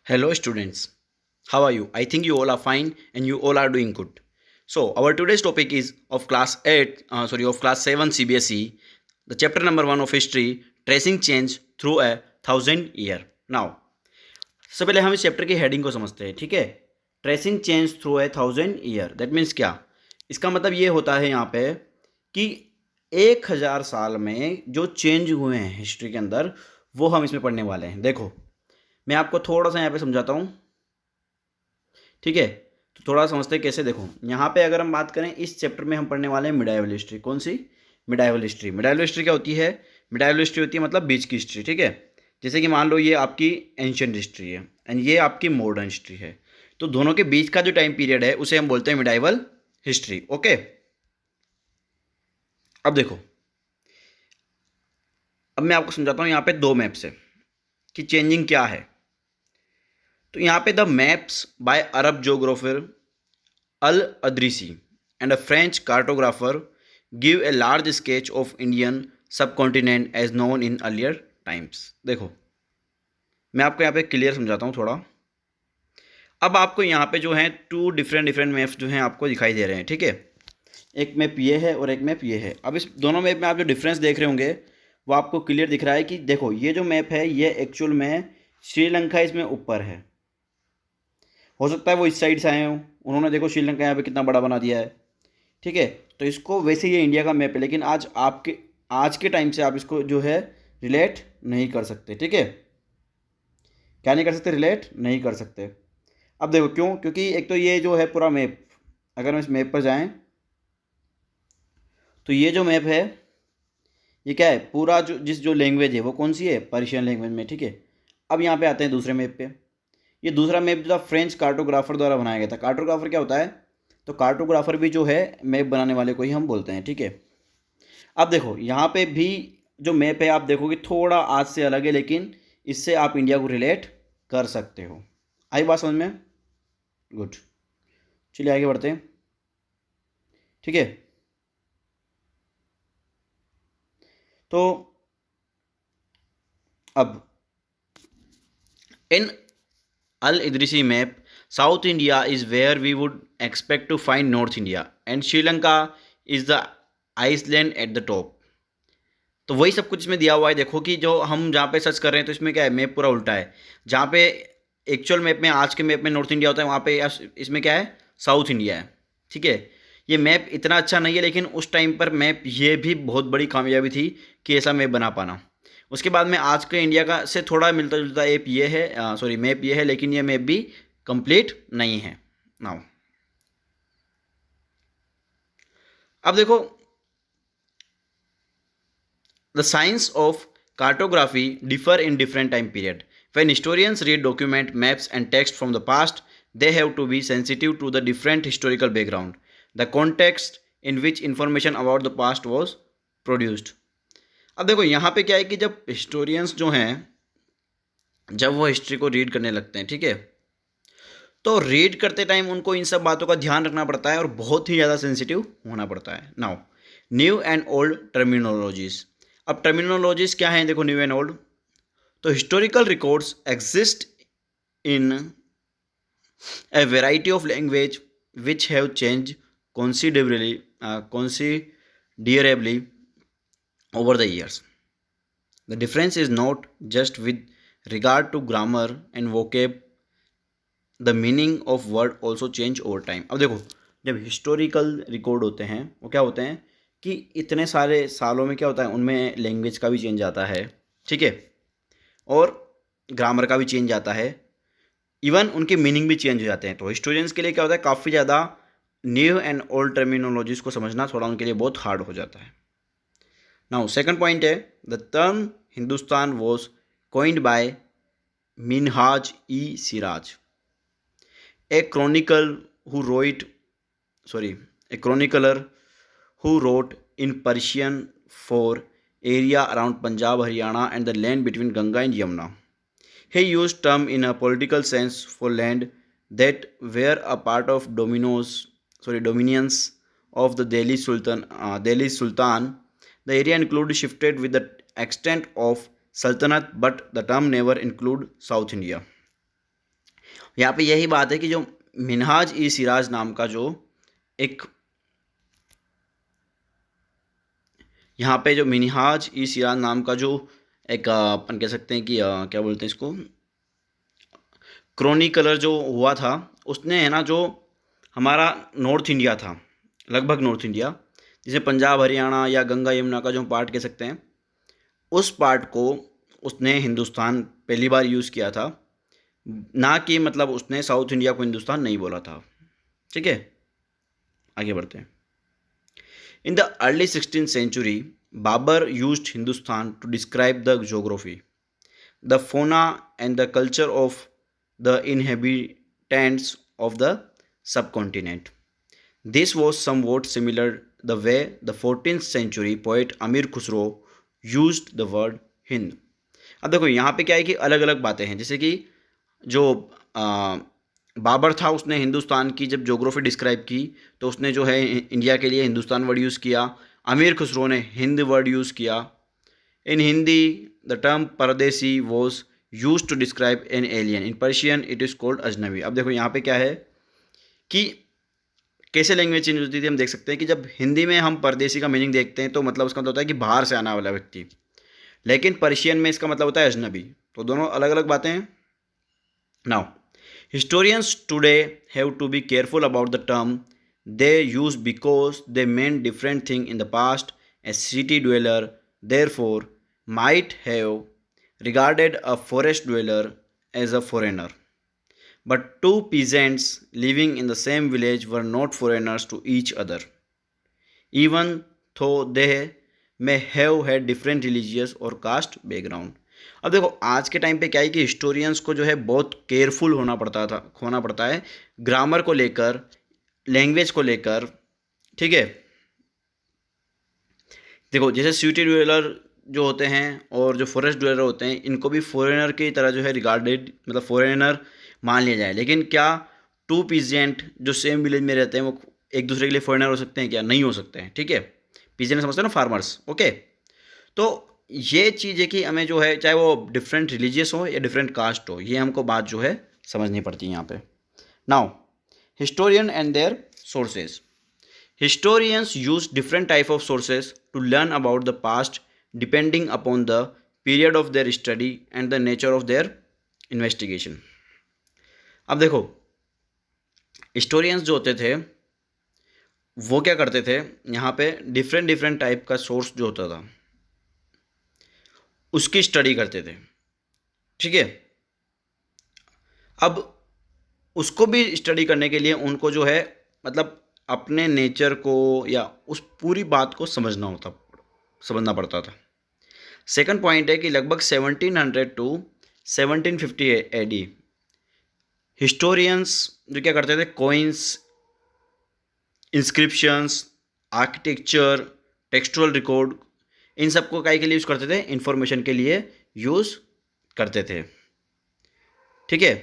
Hello, students. How are you? I think you all are fine and you all are doing good. So, our today's topic is of class 8, of class 7 CBSE, the chapter number 1 of history, tracing change through a thousand year. Now, सबसे पहले हम इस chapter की heading को समझते हैं, ठीक है। Tracing change through a thousand year, that means क्या? इसका मतलब ये होता है यहाँ पे कि 1000 साल में जो चेंज हुए हैं हिस्ट्री के अंदर, वो हम इसमें पढ़ने वाले हैं। देखो, मैं आपको थोड़ा सा यहाँ पे समझाता हूँ, ठीक है। तो थोड़ा समझते हैं कैसे। देखो, यहाँ पे अगर हम बात करें, इस चैप्टर में हम पढ़ने वाले हैं मिडाइवल हिस्ट्री। कौन सी? Medieval history. मिडाइवल हिस्ट्री क्या होती है? मिडाइवल हिस्ट्री होती है मतलब बीच की हिस्ट्री, ठीक है। जैसे कि मान लो ये आपकी एंशियंट हिस्ट्री है एंड ये आपकी मॉडर्न हिस्ट्री है, तो दोनों के बीच का जो टाइम पीरियड है उसे हम बोलते हैं मिडाइवल हिस्ट्री। ओके, अब देखो, अब मैं आपको समझाता हूँ यहाँ पे दो मैप्स है कि चेंजिंग क्या है। तो यहाँ पे the maps by Arab geographer al Idrisi and a French cartographer give a large sketch of Indian subcontinent as known in earlier times. देखो, मैं आपको यहाँ पे क्लियर समझाता हूँ थोड़ा। अब आपको यहाँ पे जो है टू डिफरेंट डिफरेंट मैप्स जो हैं आपको दिखाई दे रहे हैं, ठीक है। एक मैप ये है और एक मैप ये है। अब इस दोनों मैप में आप जो डिफरेंस देख रहे होंगे वो आपको क्लियर दिख रहा है कि देखो, ये जो मैप है ये एक्चुअल में श्रीलंका इसमें ऊपर है। हो सकता है वो इस साइड से आए हों, उन्होंने देखो श्रीलंका यहाँ पे कितना बड़ा बना दिया है, ठीक है। तो इसको वैसे ये इंडिया का मैप है, लेकिन आज के टाइम से आप इसको जो है रिलेट नहीं कर सकते, ठीक है। क्या नहीं कर सकते? रिलेट नहीं कर सकते। अब देखो क्यों? क्योंकि एक तो ये जो है पूरा मैप, अगर हम इस मैप पर जाएं तो ये जो मैप है ये क्या है? पूरा जो लैंग्वेज है वो कौन सी है? पर्शियन लैंग्वेज में, ठीक है। अब यहाँ पे आते हैं दूसरे मैप पे। ये दूसरा मैप जो था फ्रेंच कार्टोग्राफर द्वारा बनाया गया था। कार्टोग्राफर क्या होता है? तो कार्टोग्राफर भी जो है मैप बनाने वाले को ही हम बोलते हैं, ठीक है। अब देखो, यहाँ पे भी जो मैप है आप देखोगे थोड़ा आज से अलग है, लेकिन इससे आप इंडिया को रिलेट कर सकते हो। आई बात समझ में? गुड, चलिए आगे बढ़ते हैं, ठीक है। तो अब इन Al Idrisi map, South India is where we would expect to find North India, and Sri Lanka is the Iceland at the top. तो वही सब कुछ इसमें दिया हुआ है। देखो कि जो हम जहाँ पे सर्च कर रहे हैं तो इसमें क्या है? मैप पूरा उल्टा है। जहाँ पे एक्चुअल मैप में, आज के मैप में नॉर्थ इंडिया होता है, वहाँ पे इसमें क्या है? साउथ इंडिया है, ठीक है। ये मैप इतना अच्छा नहीं है, लेकिन उस टाइम पर मैप ये भी बहुत बड़ी कामयाबी थी कि ऐसा मैप बना पाना। उसके बाद में आज के इंडिया का से थोड़ा मिलता जुलता ऐप ये है, मैप ये है, लेकिन ये मैप भी कंप्लीट नहीं है। नाउ अब देखो, the science of cartography differ in different time period. When historians read document, maps and text from the past, they have to be sensitive to the different historical background, the context in which information about the past was produced. अब देखो यहाँ पे क्या है कि जब historians जो हैं, जब वो हिस्ट्री को रीड करने लगते हैं, ठीक है, तो रीड करते टाइम उनको इन सब बातों का ध्यान रखना पड़ता है और बहुत ही ज़्यादा सेंसिटिव होना पड़ता है। Now, new and old terminologies. अब टर्मिनोलॉजीज क्या हैं? देखो, न्यू एंड ओल्ड। तो historical records exist in a variety of language which have change considerably over the years. The difference is not just with regard to grammar and vocab, the meaning of word also change over time. अब देखो, जब historical record होते हैं वो क्या होते हैं कि इतने सारे सालों में क्या होता है, उनमें लैंग्वेज का भी चेंज आता है, ठीक है, और ग्रामर का भी चेंज आता है, इवन उनके मीनिंग भी चेंज हो जाते हैं। तो हिस्टोरियंस के लिए क्या होता है, काफ़ी ज़्यादा न्यू एंड ओल्ड टर्मिनोलॉजीज को समझना थोड़ा उनके लिए बहुत हार्ड हो जाता है। नाउ सेकंड पॉइंट है, the term Hindustan was coined by Minhaj i Siraj, a chronicle who wrote sorry a chronicler who wrote in Persian for area around Punjab, Haryana and the land between Ganga and Yamuna. He used term in a political sense for land that were a part of dominions of the Delhi Sultan. The area included shifted with the extent of Sultanate, but the term never include South India. यहाँ पे यही बात है कि जो मिनहाज ई सिराज नाम का जो एक, यहाँ पे जो मिनहाज ई सिराज नाम का जो एक अपन कह सकते हैं कि क्या बोलते हैं इसको, क्रॉनिकलर जो हुआ था, उसने है ना जो हमारा नॉर्थ इंडिया था, लगभग नॉर्थ इंडिया, जिसे पंजाब हरियाणा या गंगा यमुना का जो पार्ट कह सकते हैं, उस पार्ट को उसने हिंदुस्तान पहली बार यूज़ किया था, ना कि मतलब उसने साउथ इंडिया को हिंदुस्तान नहीं बोला था। ठीक है, आगे बढ़ते हैं। In the early 16th century, Babur used Hindustan to describe the geography, the fauna and the culture of the inhabitants of the subcontinent. This was somewhat similar the way the 14th century poet Amir Khusro used the word Hind. अब देखो यहाँ पे क्या है कि अलग अलग बातें हैं, जैसे कि जो बाबर था उसने हिंदुस्तान की जब जोग्राफी डिस्क्राइब की तो उसने जो है इंडिया के लिए हिंदुस्तान वर्ड यूज़ किया, अमीर खुसरो ने हिंद वर्ड यूज़ किया। In Hindi, the term Paradesi was used to describe an alien. In Persian, it is called अजनबी। अब देखो यहाँ पे क्या है कि कैसे लैंग्वेज चेंज होती थी, हम देख सकते हैं कि जब हिंदी में हम परदेसी का मीनिंग देखते हैं तो मतलब उसका मतलब होता है कि बाहर से आने वाला व्यक्ति, लेकिन पर्शियन में इसका मतलब होता है अजनबी। तो दोनों अलग अलग बातें हैं। Now historians today have to be careful about the term they use because they meant different thing in the past. A city dweller therefore might have regarded a forest dweller as a foreigner, but two peasants living in the same village were not foreigners to each other, even though they may have had different religious or caste background. अब देखो आज के time पे क्या है कि historians को जो है बहुत केयरफुल होना पड़ता है ग्रामर को लेकर, लैंग्वेज को लेकर। ठीक है, देखो जैसे सिटी ड्वेलर जो होते हैं और जो फॉरेस्ट ड्वेलर होते हैं, इनको भी फॉरेनर की तरह जो है रिगार्डेड, मतलब फॉरेनर मान लिया जाए। लेकिन क्या टू पीजेंट जो सेम विलेज में रहते हैं वो एक दूसरे के लिए फॉरेनर हो सकते हैं? क्या नहीं हो सकते हैं। ठीक है, पीजेंट समझते हैं ना, फार्मर्स। ओके, तो ये चीज़ है कि हमें जो है चाहे वो डिफरेंट रिलीजियस हो या डिफरेंट कास्ट हो, ये हमको बात जो है समझनी पड़ती है यहाँ पे। Now historian and their sources. Historians use different type of sources to learn about the past depending upon the period of their study and the nature of their investigation. अब देखो हिस्टोरियंस जो होते थे वो क्या करते थे, यहाँ पे डिफरेंट डिफरेंट टाइप का सोर्स जो होता था उसकी स्टडी करते थे। ठीक है, अब उसको भी स्टडी करने के लिए उनको जो है मतलब अपने नेचर को या उस पूरी बात को समझना पड़ता था। सेकंड पॉइंट है कि लगभग 1700 टू 1750 एडी हिस्टोरियंस जो क्या करते थे, coins, inscriptions, architecture, textual record, इन सबको काय के लिए यूज़ करते थे? इंफॉर्मेशन के लिए यूज़ करते थे। ठीक है,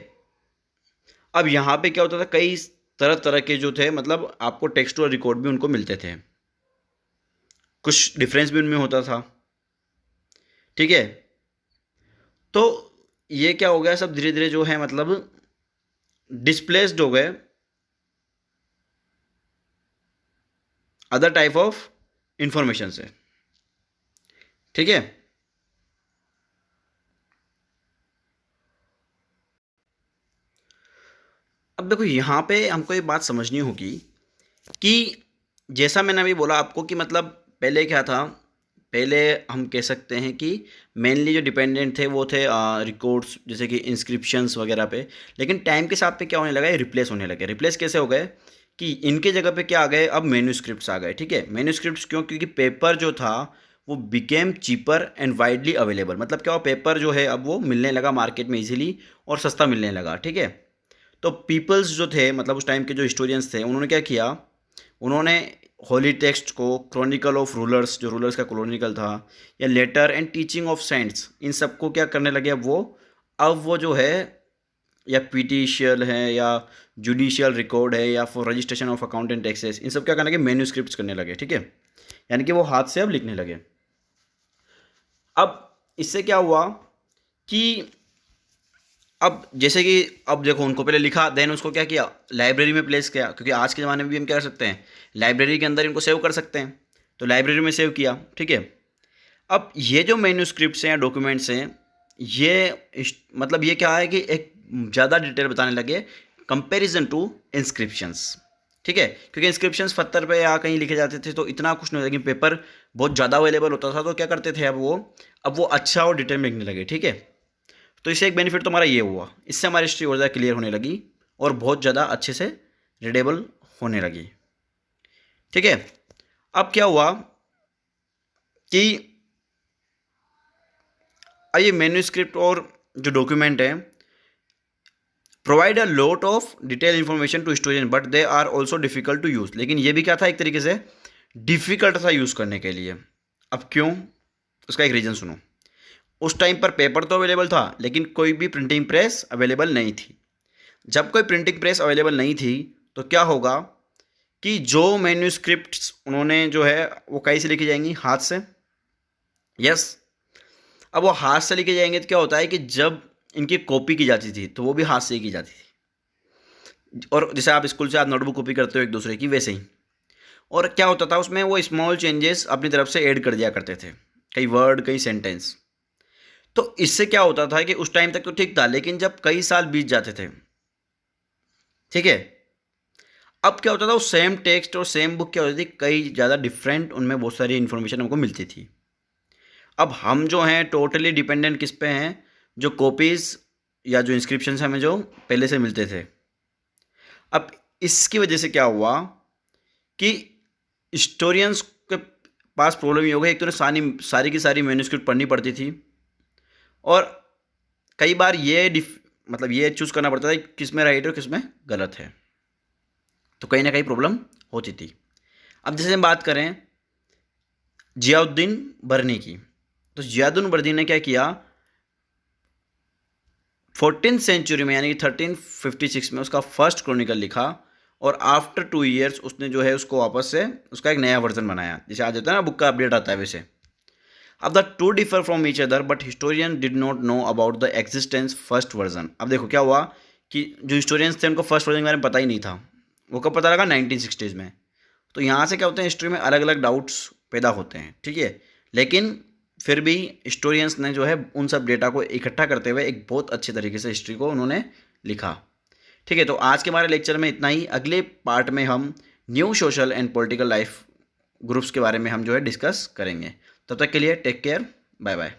अब यहाँ पे क्या होता था, कई तरह तरह के जो थे मतलब आपको टेक्सचुअल रिकॉर्ड भी उनको मिलते थे, कुछ डिफरेंस भी उनमें होता था। ठीक है, तो ये क्या हो गया, सब धीरे धीरे जो है मतलब डिस्प्लेस्ड हो गए अदर टाइप ऑफ इंफॉर्मेशन से। ठीक है, अब देखो यहाँ पे हमको ये बात समझनी होगी कि जैसा मैंने अभी बोला आपको कि मतलब पहले क्या था, पहले हम कह सकते हैं कि मेनली जो डिपेंडेंट थे वो थे रिकॉर्ड्स जैसे कि इंस्क्रिप्शंस वगैरह पे। लेकिन टाइम के साथ पे क्या होने लगा, ये रिप्लेस होने लगे। रिप्लेस कैसे हो गए कि इनके जगह पे क्या आ गए, अब मैन्यूस्क्रिप्ट्स आ गए। ठीक है, मैन्यूस्क्रिप्ट्स क्यों? क्योंकि पेपर जो था वो became cheaper and widely available. मतलब क्या हो, पेपर जो है अब वो मिलने लगा मार्केट में ईजिली और सस्ता मिलने लगा। ठीक है, तो पीपल्स जो थे मतलब उस टाइम के जो हिस्टोरियंस थे उन्होंने क्या किया, उन्होंने होली टेक्स्ट को, क्रॉनिकल ऑफ रूलर्स जो रूलर्स का क्रॉनिकल था, या letter and teaching of saints, इन सबको क्या करने लगे अब वो जो है या पीटिशियल है या जुडिशियल रिकॉर्ड है या for registration of account and taxes, इन सब क्या करने लगे, मैन्यूस्क्रिप्ट्स करने लगे। ठीक है, यानी कि वो हाथ से अब लिखने लगे। अब इससे क्या हुआ कि अब जैसे कि अब देखो उनको पहले लिखा, देन उसको क्या किया, लाइब्रेरी में प्लेस किया, क्योंकि आज के ज़माने में भी हम क्या कर सकते हैं, लाइब्रेरी के अंदर इनको सेव कर सकते हैं, तो लाइब्रेरी में सेव किया, ठीक है। अब ये जो मैन्यूस्क्रिप्ट्स हैं या डॉक्यूमेंट्स हैं, मतलब ये क्या है कि एक ज़्यादा डिटेल बताने लगे कंपैरिजन टू इंस्क्रिप्शंस, ठीक है, क्योंकि इंस्क्रिप्शंस पत्थर पे या कहीं लिखे जाते थे तो इतना कुछ नहीं होता, लेकिन पेपर बहुत ज़्यादा अवेलेबल होता था, तो क्या करते थे अब वो अच्छा और डिटेल में लिखने लगे, ठीक है। तो इससे एक बेनिफिट तो हमारा ये हुआ, इससे हमारी हिस्ट्री और ज़्यादा क्लियर होने लगी और बहुत ज़्यादा अच्छे से रीडेबल होने लगी, ठीक है। अब क्या हुआ कि ये मैन्यूस्क्रिप्ट और जो डॉक्यूमेंट है provide a lot of detail information to historian but they are also difficult to use, लेकिन ये भी क्या था, एक तरीके से डिफिकल्ट था यूज़ करने के लिए। अब क्यों, उसका एक रीज़न सुनो। उस टाइम पर पेपर तो अवेलेबल था, लेकिन कोई भी प्रिंटिंग प्रेस अवेलेबल नहीं थी। जब कोई प्रिंटिंग प्रेस अवेलेबल नहीं थी तो क्या होगा कि जो मैन्यूस्क्रिप्ट्स उन्होंने जो है वो कैसे लिखी जाएंगी, हाथ से, यस। अब वो हाथ से लिखे जाएंगे तो क्या होता है कि जब इनकी कॉपी की जाती थी तो वो भी हाथ से ही की जाती थी, और जैसे आप स्कूल से आप नोटबुक कॉपी करते हो एक दूसरे की, वैसे ही। और क्या होता था उसमें, वो स्मॉल चेंजेस अपनी तरफ से ऐड कर दिया करते थे, कई वर्ड कई सेंटेंस। तो इससे क्या होता था कि उस टाइम तक तो ठीक था, लेकिन जब कई साल बीत जाते थे, ठीक है, अब क्या होता था, वो सेम टेक्स्ट और सेम बुक क्या होती थी, कई ज़्यादा डिफरेंट, उनमें बहुत सारी इन्फॉर्मेशन हमको मिलती थी। अब हम जो हैं टोटली डिपेंडेंट किस पे हैं, जो कॉपीज़ या जो इंस्क्रिप्शन हमें जो पहले से मिलते थे। अब इसकी वजह से क्या हुआ कि हिस्टोरियंस के पास प्रॉब्लम ये हो गई, एक तो उन्हें सारी की सारी मैन्यूस्क्रिप्ट पढ़नी पड़ती थी, और कई बार मतलब ये चूज़ करना पड़ता था कि किस में राइट है और किस में गलत है, तो कहीं ना कहीं प्रॉब्लम होती थी। अब जैसे हम बात करें जियाउद्दीन बरनी की, तो जियाउद्दीन बरनी ने क्या किया, 14th सेंचुरी में यानी कि 1356 में उसका फर्स्ट क्रॉनिकल लिखा, और आफ्टर 2 ईयर्स उसने जो है उसको वापस से उसका एक नया वर्जन बनाया, जैसे आज होता है ना बुक का अपडेट आता है वैसे। अब the two differ from each other but historian did not know about the existence first version. अब देखो क्या हुआ कि जो हिस्टोरियंस थे उनको फर्स्ट वर्जन के बारे में पता ही नहीं था, वो कब पता लगा, 1960s में। तो यहाँ से क्या होते हैं, हिस्ट्री में अलग अलग डाउट्स पैदा होते हैं, ठीक है, लेकिन फिर भी हिस्टोरियंस ने जो है उन सब डेटा को इकट्ठा करते हुए एक बहुत अच्छे तरीके से हिस्ट्री को उन्होंने लिखा, ठीक है। तो आज के हमारे लेक्चर में इतना ही, अगले पार्ट में हम new social and political life groups के बारे में हम जो है डिस्कस करेंगे। तब तक के लिए टेक केयर, बाय बाय।